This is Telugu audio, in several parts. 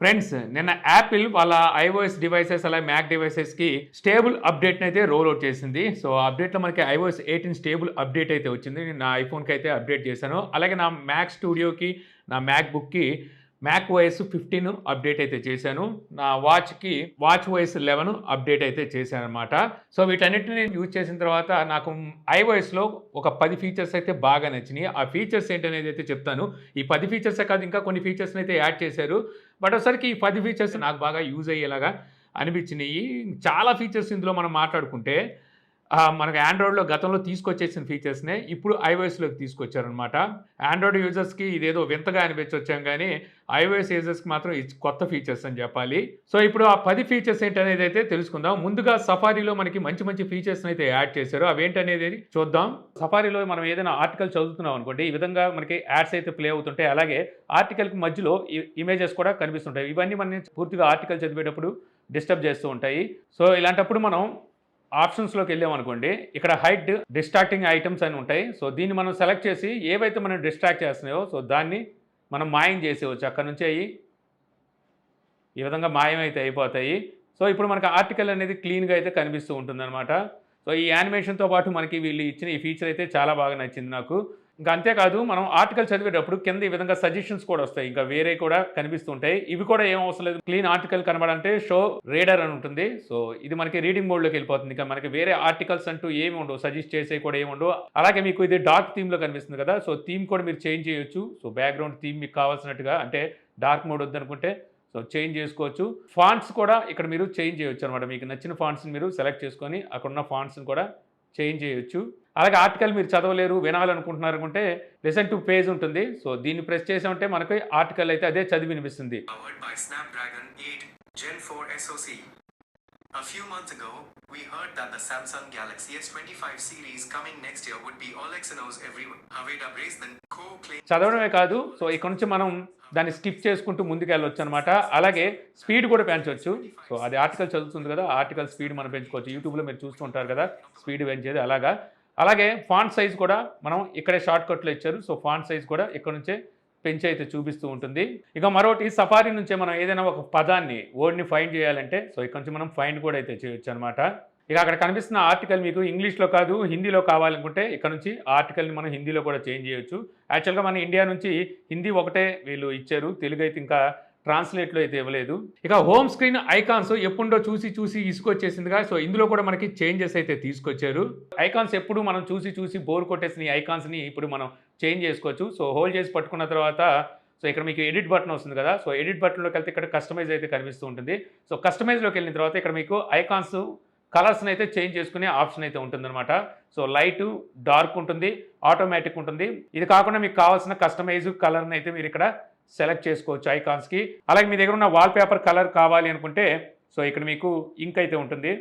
ఫ్రెండ్స్ నిన్న యాపిల్ వాళ్ళ ఐఓఎస్ డివైసెస్ అలాగే మ్యాక్ డివైసెస్కి స్టేబుల్ అప్డేట్ని అయితే రోల్ అవుట్ చేసింది. సో అప్డేట్లో మనకి ఐఓఎస్ 18 స్టేబుల్ అప్డేట్ అయితే వచ్చింది. నేను నా ఐఫోన్కి అయితే అప్డేట్ చేశాను. అలాగే నా మ్యాక్ స్టూడియోకి, నా మ్యాక్ బుక్కి మ్యాక్ ఓఎస్ 15 అప్డేట్ అయితే చేశాను. నా వాచ్కి వాచ్ ఓఎస్ 11 అప్డేట్ అయితే చేశాను అనమాట. సో వీటన్నిటిని నేను యూజ్ చేసిన తర్వాత నాకు ఐఓఎస్లో ఒక 10 ఫీచర్స్ అయితే బాగా నచ్చినాయి. ఆ ఫీచర్స్ ఏంటనేది అయితే చెప్తాను. ఈ 10 ఫీచర్సే కాదు, ఇంకా కొన్ని ఫీచర్స్ని అయితే యాడ్ చేశారు. బట్ ఒకసారికి ఈ 10 ఫీచర్స్ నాకు బాగా యూజ్ అయ్యేలాగా అనిపించినాయి. చాలా ఫీచర్స్ ఇందులో మనం మాట్లాడుకుంటే మనకు ఆండ్రాయిడ్లో గతంలో తీసుకొచ్చేసిన ఫీచర్స్నే ఇప్పుడు ఐఓఎస్లోకి తీసుకొచ్చారనమాట. ఆండ్రాయిడ్ యూజర్స్కి ఇదేదో వింతగా అనిపించొచ్చాం కానీ ఐఓఎస్ యూజర్స్కి మాత్రం ఇది కొత్త ఫీచర్స్ అని చెప్పాలి. సో ఇప్పుడు ఆ 10 ఫీచర్స్ ఏంటనేది అయితే తెలుసుకుందాం. ముందుగా సఫారీలో మనకి మంచి మంచి ఫీచర్స్ని అయితే యాడ్ చేశారు. అవేంటనేది చూద్దాం. సఫారీలో మనం ఏదైనా ఆర్టికల్ చదువుతున్నాం అనుకోండి, ఈ విధంగా మనకి యాడ్స్ అయితే ప్లే అవుతుంటాయి. అలాగే ఆర్టికల్కి మధ్యలో ఇమేజెస్ కూడా కనిపిస్తుంటాయి. ఇవన్నీ మనం పూర్తిగా ఆర్టికల్ చదివేటప్పుడు డిస్టర్బ్ చేస్తూ ఉంటాయి. సో ఇలాంటప్పుడు మనం ఆప్షన్స్లోకి వెళ్ళామనుకోండి, ఇక్కడ హైడ్ డిస్ట్రాక్టింగ్ ఐటమ్స్ అని ఉంటాయి. సో దీన్ని మనం సెలెక్ట్ చేసి ఏవైతే మనం డిస్ట్రాక్ట్ చేస్తున్నాయో సో దాన్ని మనం మాయం చేసేవచ్చు. అక్కడ నుంచి అవి ఈ విధంగా మాయం అయితే అయిపోతాయి. సో ఇప్పుడు మనకు ఆర్టికల్ అనేది క్లీన్గా అయితే కనిపిస్తూ ఉంటుందన్నమాట. సో ఈ యానిమేషన్తో పాటు మనకి వీళ్ళు ఇచ్చిన ఈ ఫీచర్ అయితే చాలా బాగా నచ్చింది నాకు. ఇంకా అంతేకాదు, మనం ఆర్టికల్ చదివేటప్పుడు కింద ఈ విధంగా సజెషన్స్ కూడా వస్తాయి. ఇంకా వేరే కూడా కనిపిస్తుంటాయి. ఇవి కూడా ఏం అవసరం లేదు. క్లీన్ ఆర్టికల్ కనబడాలంటే షో రీడర్ అని ఉంటుంది. సో ఇది మనకి రీడింగ్ మోడ్లోకి వెళ్ళిపోతుంది. ఇంకా మనకి వేరే ఆర్టికల్స్ అంటూ ఏమి ఉండవు, సజెస్ట్ చేసే కూడా ఏమి ఉండవు. అలాగే మీకు ఇది డార్క్ థీమ్లో కనిపిస్తుంది కదా, సో థీమ్ కూడా మీరు చేంజ్ చేయొచ్చు. సో బ్యాక్గ్రౌండ్ థీమ్ మీకు కావాల్సినట్టుగా, అంటే డార్క్ మోడ్ వద్దనుకుంటే సో చేంజ్ చేసుకోవచ్చు. ఫాంట్స్ కూడా ఇక్కడ మీరు చేంజ్ చేయొచ్చు అనమాట. మీకు నచ్చిన ఫాంట్స్ని మీరు సెలెక్ట్ చేసుకొని అక్కడున్న ఫాంట్స్ని కూడా చేంజ్ చేయొచ్చు. అలాగే ఆర్టికల్ మీరు చదవలేరు, వినాలనుకుంటున్నారు అనుకుంటే లిసన్ టు పేజ్ ఉంటుంది. సో దీన్ని ప్రెస్ చేసామంటే మనకి ఆర్టికల్ అయితే అదే చదివి వినిపిస్తుంది. A few months ago, we heard that the Samsung Galaxy S25 series coming next year would be all Exynos everyone. Haveda Brazen co-claim చదవడమే కాదు, సో ఇక్కడ నుంచి మనం దాన్ని స్కిప్ చేసుకుంటూ ముందుకు వెళ్ళొచ్చు అనమాట. అలాగే స్పీడ్ కూడా పెంచవచ్చు. సో అది ఆర్టికల్ చదువుతుంది కదా, ఆర్టికల్ స్పీడ్ మనం పెంచుకోవచ్చు. యూట్యూబ్లో మీరు చూస్తూ ఉంటారు కదా స్పీడ్ పెంచేది అలాగా. అలాగే ఫాంట్ సైజ్ కూడా మనం ఇక్కడే షార్ట్ కట్లో ఇచ్చారు. సో ఫాంట్ సైజ్ కూడా ఇక్కడ నుంచే పెంచి అయితే చూపిస్తూ ఉంటుంది. ఇక మరొకటి, సఫారీ నుంచే మనం ఏదైనా ఒక పదాన్ని, వర్డ్ని ఫైండ్ చేయాలంటే సో ఇక్కడ నుంచి మనం ఫైండ్ కూడా అయితే చేయొచ్చు అనమాట. ఇక అక్కడ కనిపిస్తున్న ఆర్టికల్ మీకు ఇంగ్లీష్లో కాదు హిందీలో కావాలనుకుంటే ఇక్కడ నుంచి ఆర్టికల్ని మనం హిందీలో కూడా చేంజ్ చేయొచ్చు. యాక్చువల్గా మన ఇండియా నుంచి హిందీ ఒకటే వీళ్ళు ఇచ్చారు, తెలుగు అయితే ఇంకా ట్రాన్స్లేట్లో అయితే ఇవ్వలేదు. ఇక హోమ్ స్క్రీన్ ఐకాన్స్ ఎప్పుడో చూసి చూసి ఇసుకొచ్చేసిందిగా, సో ఇందులో కూడా మనకి చేంజెస్ అయితే తీసుకొచ్చారు. ఐకాన్స్ ఎప్పుడు మనం చూసి చూసి బోర్ కొట్టేసిన ఈ ఐకాన్స్ని ఇప్పుడు మనం చేంజ్ చేసుకోవచ్చు. సో హోల్డ్ చేసి పట్టుకున్న తర్వాత సో ఇక్కడ మీకు ఎడిట్ బటన్ వస్తుంది కదా, సో ఎడిట్ బటన్లోకి వెళ్తే ఇక్కడ కస్టమైజ్ అయితే కనిపిస్తూ ఉంటుంది. సో కస్టమైజ్లోకి వెళ్ళిన తర్వాత ఇక్కడ మీకు ఐకాన్స్ కలర్స్ని అయితే చేంజ్ చేసుకునే ఆప్షన్ అయితే ఉంటుందన్నమాట. సో లైట్, డార్క్ ఉంటుంది, ఆటోమేటిక్ ఉంటుంది. ఇది కాకుండా మీకు కావాల్సిన కస్టమైజ్ కలర్ని అయితే మీరు ఇక్కడ సెలెక్ట్ చేసుకోవచ్చు ఐకాన్స్కి. అలాగే మీ దగ్గర ఉన్న వాల్పేపర్ కలర్ కావాలి అనుకుంటే సో ఇక్కడ మీకు ఇంక్ అయితే ఉంటుంది.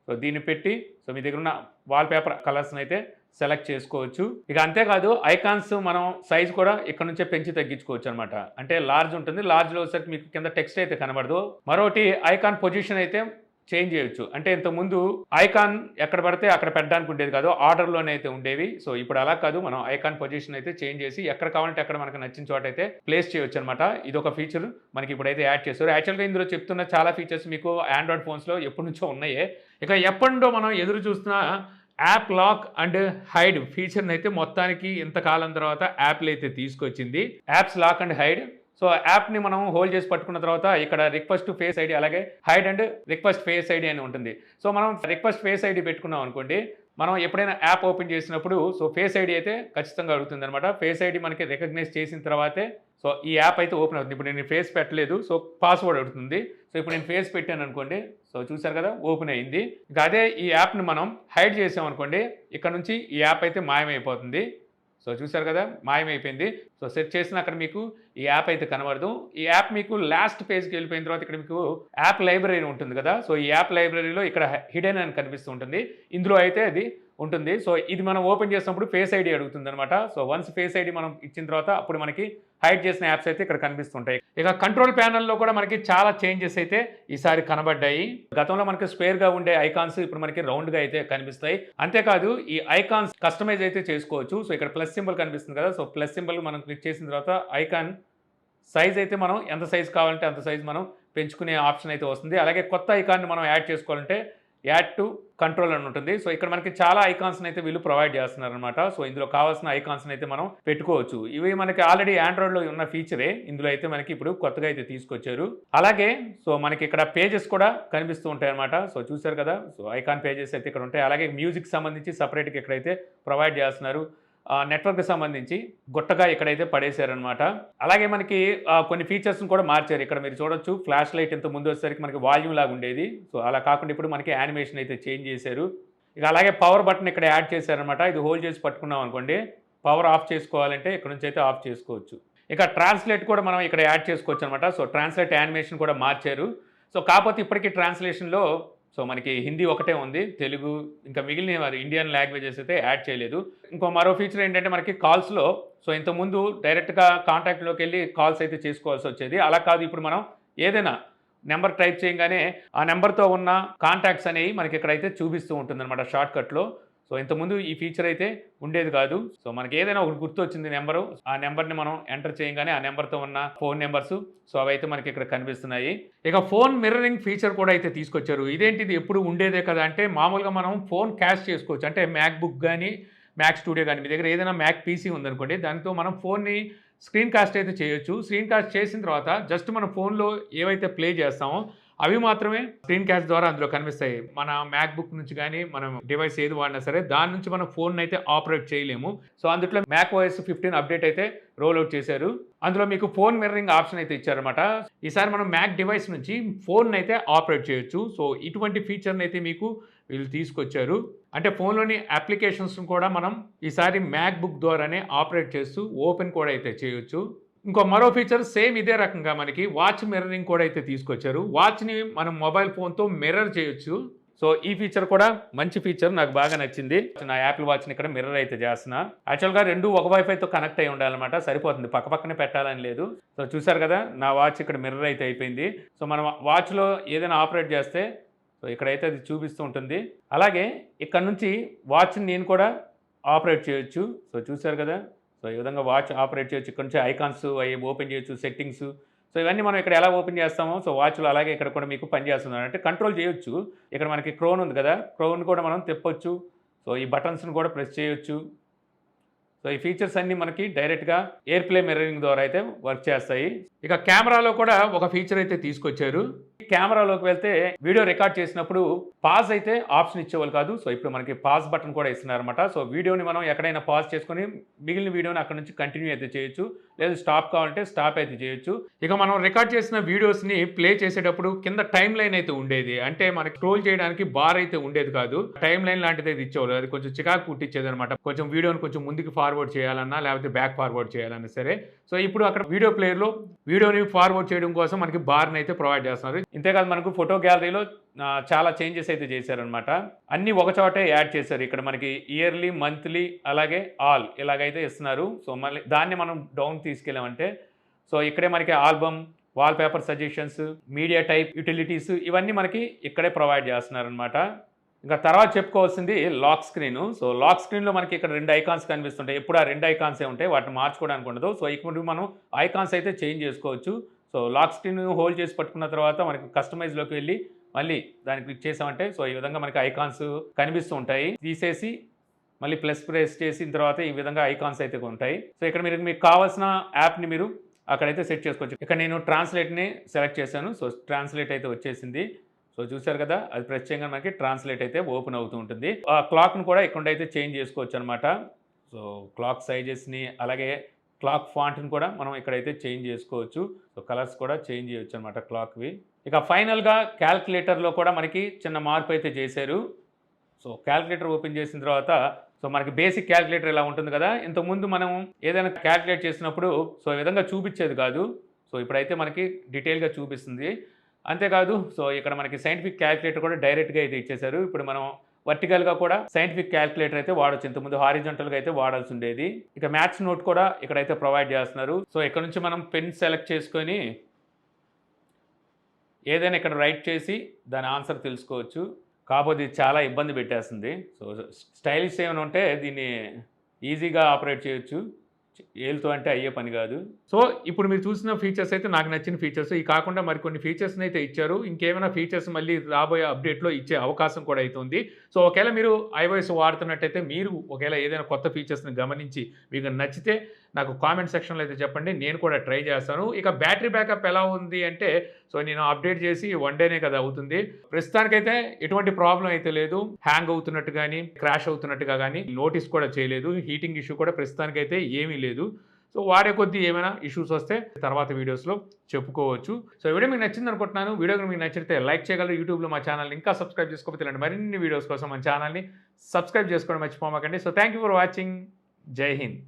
సో దీన్ని పెట్టి సో మీ దగ్గర ఉన్న వాల్పేపర్ కలర్స్ని అయితే సెలెక్ట్ చేసుకోవచ్చు. ఇక అంతేకాదు ఐకాన్స్ మనం సైజ్ కూడా ఇక్కడ నుంచే పెంచి తగ్గించుకోవచ్చు అనమాట. అంటే లార్జ్ ఉంటుంది, లార్జ్లో వచ్చేసరికి మీకు కింద టెక్స్ట్ అయితే కనబడదు. మరొకటి, ఐకాన్ పొజిషన్ అయితే చేంజ్ చేయొచ్చు. అంటే ఇంతకుముందు ఐకాన్ ఎక్కడ పడితే అక్కడ పెట్టడానికి ఉండేది కాదు, ఆర్డర్లోనే అయితే ఉండేవి. సో ఇప్పుడు అలా కాదు, మనం ఐకాన్ పొజిషన్ అయితే చేంజ్ చేసి ఎక్కడ కావాలంటే అక్కడ మనకు నచ్చిన చోట అయితే ప్లేస్ చేయొచ్చు అనమాట. ఇది ఒక ఫీచర్ మనకి ఇప్పుడైతే యాడ్ చేస్తారు. యాక్చువల్గా ఇందులో చెప్తున్న చాలా ఫీచర్స్ మీకు ఆండ్రాయిడ్ ఫోన్స్లో ఎప్పటి నుంచో ఉన్నాయే. ఇక ఎప్పటిలో మనం ఎదురు చూస్తున్న యాప్ లాక్ అండ్ హైడ్ ఫీచర్ని అయితే మొత్తానికి ఇంతకాలం తర్వాత యాప్లు అయితే తీసుకొచ్చింది. Apps lock and hide. So యాప్ని మనం హోల్డ్ చేసి పట్టుకున్న తర్వాత ఇక్కడ రిక్వెస్ట్ ఫేస్ ఐడి, అలాగే hide and request face ID అని ఉంటుంది. సో మనం రిక్వెస్ట్ ఫేస్ ఐడి పెట్టుకున్నాం అనుకోండి, మనం ఎప్పుడైనా యాప్ ఓపెన్ చేసినప్పుడు సో ఫేస్ ఐడి అయితే ఖచ్చితంగా అడుగుతుంది అనమాట. ఫేస్ ఐడి మనకి రికగ్నైజ్ చేసిన తర్వాతే సో ఈ యాప్ అయితే ఓపెన్ అవుతుంది. ఇప్పుడు నేను ఫేస్ పెట్టలేదు, సో పాస్వర్డ్ అడుగుతుంది. సో ఇప్పుడు నేను ఫేస్ పెట్టాను అనుకోండి, సో చూసారు కదా ఓపెన్ అయింది. ఇంకా అదే ఈ యాప్ని మనం హైడ్ చేసామనుకోండి, ఇక్కడ నుంచి ఈ యాప్ అయితే మాయమైపోతుంది. సో చూసారు కదా మాయమైపోయింది. సో సెట్ చేసిన అక్కడ మీకు ఈ యాప్ అయితే కనబడదు. ఈ యాప్ మీకు లాస్ట్ పేజ్కి వెళ్ళిపోయిన తర్వాత ఇక్కడ మీకు యాప్ లైబ్రరీ ఉంటుంది కదా, సో ఈ యాప్ లైబ్రరీలో ఇక్కడ హిడెన్ అని కనిపిస్తూ ఉంటుంది. ఇందులో అయితే అది ఉంటుంది. సో ఇది మనం ఓపెన్ చేసినప్పుడు ఫేస్ ఐడి అడుగుతుంది అనమాట. సో వన్స్ ఫేస్ ఐడి మనం ఇచ్చిన తర్వాత అప్పుడు మనకి హైడ్ చేసిన యాప్స్ అయితే ఇక్కడ కనిపిస్తుంటాయి. ఇక కంట్రోల్ ప్యానల్లో కూడా మనకి చాలా చేంజెస్ అయితే ఈసారి కనబడ్డాయి. గతంలో మనకి స్క్వేర్గా ఉండే ఐకాన్స్ ఇప్పుడు మనకి రౌండ్గా అయితే కనిపిస్తాయి. అంతేకాదు ఈ ఐకాన్స్ కస్టమైజ్ అయితే చేసుకోవచ్చు. సో ఇక్కడ ప్లస్ సింబల్ కనిపిస్తుంది కదా, సో ప్లస్ సింబల్ మనం క్లిక్ చేసిన తర్వాత ఐకాన్ సైజ్ అయితే మనం ఎంత సైజ్ కావాలంటే అంత సైజ్ మనం పెంచుకునే ఆప్షన్ అయితే వస్తుంది. అలాగే కొత్త ఐకాన్ని మనం యాడ్ చేసుకోవాలంటే యాడ్ టు కంట్రోల్ అని ఉంటుంది. సో ఇక్కడ మనకి చాలా ఐకాన్స్ని అయితే వీళ్ళు ప్రొవైడ్ చేస్తున్నారనమాట. సో ఇందులో కావాల్సిన ఐకాన్స్ని అయితే మనం పెట్టుకోవచ్చు. ఇవి మనకి ఆల్రెడీ ఆండ్రాయిడ్లో ఉన్న ఫీచరే ఇందులో అయితే మనకి ఇప్పుడు కొత్తగా అయితే తీసుకొచ్చారు. అలాగే సో మనకి ఇక్కడ పేజెస్ కూడా కనిపిస్తూ ఉంటాయి అనమాట. సో చూసారు కదా, సో ఐకాన్ పేజెస్ అయితే ఇక్కడ ఉంటాయి. అలాగే మ్యూజిక్ సంబంధించి సపరేట్గా ఇక్కడైతే ప్రొవైడ్ చేస్తున్నారు. నెట్వర్క్కి సంబంధించి గుట్టగా ఇక్కడైతే పడేశారనమాట. అలాగే మనకి కొన్ని ఫీచర్స్ని కూడా మార్చారు. ఇక్కడ మీరు చూడొచ్చు, ఫ్లాష్ లైట్ ఇంత ముందు వచ్చేసరికి మనకి వాల్యూమ్ లాగా ఉండేది. సో అలా కాకుండా ఇప్పుడు మనకి యానిమేషన్ అయితే చేంజ్ చేశారు. ఇక అలాగే పవర్ బటన్ ఇక్కడ యాడ్ చేశారనమాట. ఇది హోల్డ్ చేసి పట్టుకున్నాం అనుకోండి, పవర్ ఆఫ్ చేసుకోవాలంటే ఇక్కడ నుంచి అయితే ఆఫ్ చేసుకోవచ్చు. ఇక ట్రాన్స్లేట్ కూడా మనం ఇక్కడ యాడ్ చేసుకోవచ్చు అనమాట. సో ట్రాన్స్లేట్ యానిమేషన్ కూడా మార్చారు. సో కాకపోతే ఇప్పటికీ ట్రాన్స్లేషన్లో సో మనకి హిందీ ఒకటే ఉంది, తెలుగు ఇంకా మిగిలిన ఇండియన్ లాంగ్వేజెస్ అయితే యాడ్ చేయలేదు. ఇంకో మరో ఫీచర్ ఏంటంటే మనకి కాల్స్లో సో ఇంతకుముందు డైరెక్ట్గా కాంటాక్ట్లోకి వెళ్ళి కాల్స్ అయితే చేసుకోవాల్సి వచ్చేది. అలా కాదు, ఇప్పుడు మనం ఏదైనా నెంబర్ టైప్ చేయగానే ఆ నెంబర్తో ఉన్న కాంటాక్ట్స్ అనేవి మనకి ఇక్కడైతే చూపిస్తూ ఉంటుంది అనమాట షార్ట్కట్లో. సో ఇంతకుముందు ఈ ఫీచర్ అయితే ఉండేది కాదు. సో మనకి ఏదైనా ఒకటి గుర్తు వచ్చింది నెంబరు, ఆ నెంబర్ని మనం ఎంటర్ చేయగానే ఆ నెంబర్తో ఉన్న ఫోన్ నెంబర్స్ సో అవైతే మనకి ఇక్కడ కనిపిస్తున్నాయి. ఇక ఫోన్ మిర్రరింగ్ ఫీచర్ కూడా అయితే తీసుకొచ్చారు. ఇదేంటిది ఎప్పుడు ఉండేదే కదా అంటే, మామూలుగా మనం ఫోన్ క్యాష్ చేసుకోవచ్చు. అంటే మ్యాక్ బుక్ కానీ మ్యాక్ స్టూడియో కానీ మీ దగ్గర ఏదైనా మ్యాక్ పీసీ ఉందనుకోండి, దాంతో మనం ఫోన్ని స్క్రీన్ కాస్ట్ అయితే చేయొచ్చు. స్క్రీన్ కాస్ట్ చేసిన తర్వాత జస్ట్ మన ఫోన్లో ఏవైతే ప్లే చేస్తామో అవి మాత్రమే స్క్రీన్ క్యాస్ట్ ద్వారా అందులో కనిపిస్తాయి. మన మ్యాక్ బుక్ నుంచి కానీ మనం డివైస్ ఏది వాడినా సరే దాని నుంచి మనం ఫోన్ అయితే ఆపరేట్ చేయలేము. సో అందులో మ్యాక్ OS 15 అప్డేట్ అయితే రోల్ అవుట్ చేశారు. అందులో మీకు ఫోన్ మిర్రరింగ్ ఆప్షన్ అయితే ఇచ్చారనమాట. ఈసారి మనం మ్యాక్ డివైస్ నుంచి ఫోన్ అయితే ఆపరేట్ చేయొచ్చు. సో ఇటువంటి ఫీచర్ని అయితే మీకు వీళ్ళు తీసుకొచ్చారు. అంటే ఫోన్లోని అప్లికేషన్స్ కూడా మనం ఈసారి మ్యాక్ బుక్ ద్వారానే ఆపరేట్ చేస్తూ ఓపెన్ కూడా అయితే చేయొచ్చు. ఇంకో మరో ఫీచర్ సేమ్ ఇదే రకంగా మనకి వాచ్ మిర్రరింగ్ కూడా అయితే తీసుకొచ్చారు. వాచ్ని మనం మొబైల్ ఫోన్తో మిర్రర్ చేయొచ్చు. సో ఈ ఫీచర్ కూడా మంచి ఫీచర్, నాకు బాగా నచ్చింది. నా యాపిల్ వాచ్ని ఇక్కడ మిర్రర్ అయితే చేస్తున్నా. యాక్చువల్గా రెండు ఒక వైఫైతో కనెక్ట్ అయి ఉండాలన్నమాట, సరిపోతుంది, పక్క పక్కనే పెట్టాలని లేదు. సో చూసారు కదా, నా వాచ్ ఇక్కడ మిర్రర్ అయితే అయిపోయింది. సో మనం వాచ్లో ఏదైనా ఆపరేట్ చేస్తే సో ఇక్కడైతే అది చూపిస్తూ ఉంటుంది. అలాగే ఇక్కడ నుంచి వాచ్ని నేను కూడా ఆపరేట్ చేయొచ్చు. సో చూసారు కదా, సో ఈ విధంగా వాచ్ ఆపరేట్ చేయొచ్చు. ఇక్కడ నుంచి ఐకాన్స్ అవి ఓపెన్ చేయొచ్చు, సెట్టింగ్స్. సో ఇవన్నీ మనం ఇక్కడ ఎలా ఓపెన్ చేస్తామో సో వాచ్లో అలాగే ఇక్కడ కూడా మీకు పనిచేస్తుంది, అంటే కంట్రోల్ చేయొచ్చు. ఇక్కడ మనకి క్రోన్ ఉంది కదా, క్రోన్ కూడా మనం తిప్పొచ్చు. సో ఈ బటన్స్ని కూడా ప్రెస్ చేయొచ్చు. సో ఈ ఫీచర్స్ అన్నీ మనకి డైరెక్ట్గా ఎయిర్ ప్లే మిర్రరింగ్ ద్వారా అయితే వర్క్ చేస్తాయి. ఇక కెమెరాలో కూడా ఒక ఫీచర్ అయితే తీసుకొచ్చారు. కెమెరాలోకి వెళ్తే వీడియో రికార్డ్ చేసినప్పుడు పాజ్ అయితే ఆప్షన్ ఇచ్చేవాళ్ళు కాదు. సో ఇప్పుడు మనకి పాజ్ బటన్ కూడా ఇస్తున్నారన్నమాట. సో వీడియోని మనం ఎక్కడైనా పాజ్ చేసుకొని మిగిలిన వీడియోని అక్కడ నుంచి కంటిన్యూ అయితే చేయొచ్చు, లేదు స్టాప్ కావాలంటే స్టాప్ అయితే చేయొచ్చు. ఇక మనం రికార్డ్ చేసిన వీడియోస్ని ప్లే చేసేటప్పుడు కింద టైం లైన్ అయితే ఉండేది, అంటే మనకి స్క్రోల్ చేయడానికి బార్ అయితే ఉండేది కాదు. టైం లైన్ లాంటిది అయితే ఇచ్చేవాళ్ళు, అది కొంచెం చికాకు పుట్టించేది అనమాట. కొంచెం వీడియోని కొంచెం ముందుకు ఫార్వర్డ్ చేయాలన్నా లేకపోతే బ్యాక్ ఫార్వర్డ్ చేయాలన్నా సరే. సో ఇప్పుడు అక్కడ వీడియో ప్లేయర్లో వీడియోని ఫార్వర్డ్ చేయడం కోసం మనకి బార్ని అయితే ప్రొవైడ్ చేస్తున్నారు. ఇంతేకాదు మనకు ఫోటో గ్యాలరీలో చాలా చేంజెస్ అయితే చేశారనమాట. అన్నీ ఒక చోటే యాడ్ చేశారు. ఇక్కడ మనకి ఇయర్లీ, మంత్లీ, అలాగే ఆల్ ఇలాగైతే ఇస్తున్నారు. సో మళ్ళీ దాన్ని మనం డౌన్ తీసుకెళ్ళామంటే సో ఇక్కడే మనకి album, wall paper suggestions, media type, utilities ఇవన్నీ మనకి ఇక్కడే ప్రొవైడ్ చేస్తున్నారనమాట. ఇంకా తర్వాత చెప్పుకోవాల్సింది లాక్ స్క్రీన్. సో లాక్ స్క్రీన్లో మనకి ఇక్కడ రెండు ఐకాన్స్ కనిపిస్తుంటాయి. ఎప్పుడు ఆ రెండు ఐకాన్సే ఉంటాయి, వాటిని మార్చుకోవడానికి ఉండదు. సో ఇప్పుడు మనం ఐకాన్స్ అయితే చేంజ్ చేసుకోవచ్చు. సో లాక్ స్క్రీన్ హోల్డ్ చేసి పట్టుకున్న తర్వాత మనకి కస్టమైజ్లోకి వెళ్ళి మళ్ళీ దాన్ని క్లిక్ చేసామంటే సో ఈ విధంగా మనకి ఐకాన్స్ కనిపిస్తూ ఉంటాయి. తీసేసి మళ్ళీ ప్లస్ ప్రెస్ చేసిన తర్వాత ఈ విధంగా ఐకాన్స్ అయితే ఉంటాయి. సో ఇక్కడ మీకు కావాల్సిన యాప్ని మీరు అక్కడైతే సెట్ చేసుకోవచ్చు. ఇక్కడ నేను ట్రాన్స్లేట్ని సెలెక్ట్ చేశాను. సో ట్రాన్స్లేట్ అయితే వచ్చేసింది. సో చూసారు కదా, అది ప్రెస్ చేయగానే మనకి ట్రాన్స్లేట్ అయితే ఓపెన్ అవుతూ ఉంటుంది. ఆ క్లాక్ను కూడా ఇక్కడ అయితే చేంజ్ చేసుకోవచ్చు అనమాట. సో క్లాక్ సైజెస్ని అలాగే క్లాక్ ఫాంట్ని కూడా మనం ఇక్కడైతే చేంజ్ చేసుకోవచ్చు. సో కలర్స్ కూడా చేంజ్ చేయొచ్చు అనమాట క్లాక్వి. ఇక ఫైనల్గా క్యాల్కులేటర్లో కూడా మనకి చిన్న మార్పు అయితే చేశారు. సో క్యాల్కులేటర్ ఓపెన్ చేసిన తర్వాత సో మనకి బేసిక్ క్యాల్కులేటర్ ఎలా ఉంటుంది కదా, ఇంతకుముందు మనం ఏదైనా క్యాల్కులేట్ చేసినప్పుడు సో ఈ విధంగా చూపించేది కాదు. సో ఇప్పుడైతే మనకి డీటెయిల్గా చూపిస్తుంది. అంతేకాదు సో ఇక్కడ మనకి సైంటిఫిక్ క్యాల్కులేటర్ కూడా డైరెక్ట్గా అయితే ఇచ్చేశారు. ఇప్పుడు మనం వర్టికల్గా కూడా సైంటిఫిక్ క్యాల్కులేటర్ అయితే వాడచ్చు, ఇంతకుముందు హారిజాంటల్గా అయితే వాడాల్సి ఉండేది. ఇక మ్యాథ్స్ నోట్ కూడా ఇక్కడైతే ప్రొవైడ్ చేస్తున్నారు. సో ఇక్కడ నుంచి మనం పెన్ సెలెక్ట్ చేసుకొని ఏదైనా ఇక్కడ రైట్ చేసి దాని ఆన్సర్ తెలుసుకోవచ్చు. కాకపోతే ఇది చాలా ఇబ్బంది పెట్టేస్తుంది. సో స్టైలిష్ ఏమైనా ఉంటే దీన్ని ఈజీగా ఆపరేట్ చేయొచ్చు, ఏలుతో అంటే అయ్యే పని కాదు. సో ఇప్పుడు మీరు చూసిన ఫీచర్స్ అయితే నాకు నచ్చిన ఫీచర్స్. ఇవి కాకుండా మరికొన్ని ఫీచర్స్‌ని అయితే ఇచ్చారు. ఇంకేమైనా ఫీచర్స్ మళ్ళీ రాబోయే అప్డేట్‌లో ఇచ్చే అవకాశం కూడా అయితే ఉంది. సో ఒకవేళ మీరు ఐఓఎస్ వాడుతున్నట్టయితే మీరు ఒకవేళ ఏదైనా కొత్త ఫీచర్స్‌ని గమనించి మీకు నచ్చితే నాకు కామెంట్ సెక్షన్‌లో అయితే చెప్పండి. నేను కూడా ట్రై చేస్తాను. ఇక బ్యాటరీ బ్యాకప్ ఎలా ఉంది అంటే సో నేను అప్డేట్ చేసి 1 డేనే కదా అవుతుంది. ప్రస్తుతానికైతే ఎటువంటి ప్రాబ్లమ్ అయితే లేదు. హ్యాంగ్ అవుతున్నట్టు గానీ, క్రాష్ అవుతున్నట్టుగా గానీ నోటీస్ కూడా చేయలేదు. హీటింగ్ ఇష్యూ కూడా ప్రస్తుతానికైతే ఏమీ లేదు. సో వాడే కొద్దీ ఏమైనా ఇష్యూస్ వస్తే తర్వాత వీడియోస్‌లో చెప్పుకోవచ్చు. సో ఈ వీడియో మీకు నచ్చింది అనుకుంటున్నాను. వీడియో కనుక మీకు నచ్చితే లైక్ చేయగలరు. యూట్యూబ్‌లో మా ఛానల్‌ని ఇంకా సబ్స్క్రైబ్ చేసుకోకపోతే ఇలాంటి మరిన్ని వీడియోస్ కోసం మన ఛానల్‌ని సబ్స్క్రైబ్ చేసుకోవడం మర్చిపోమాకండి. So thank you for watching. జై హింద్.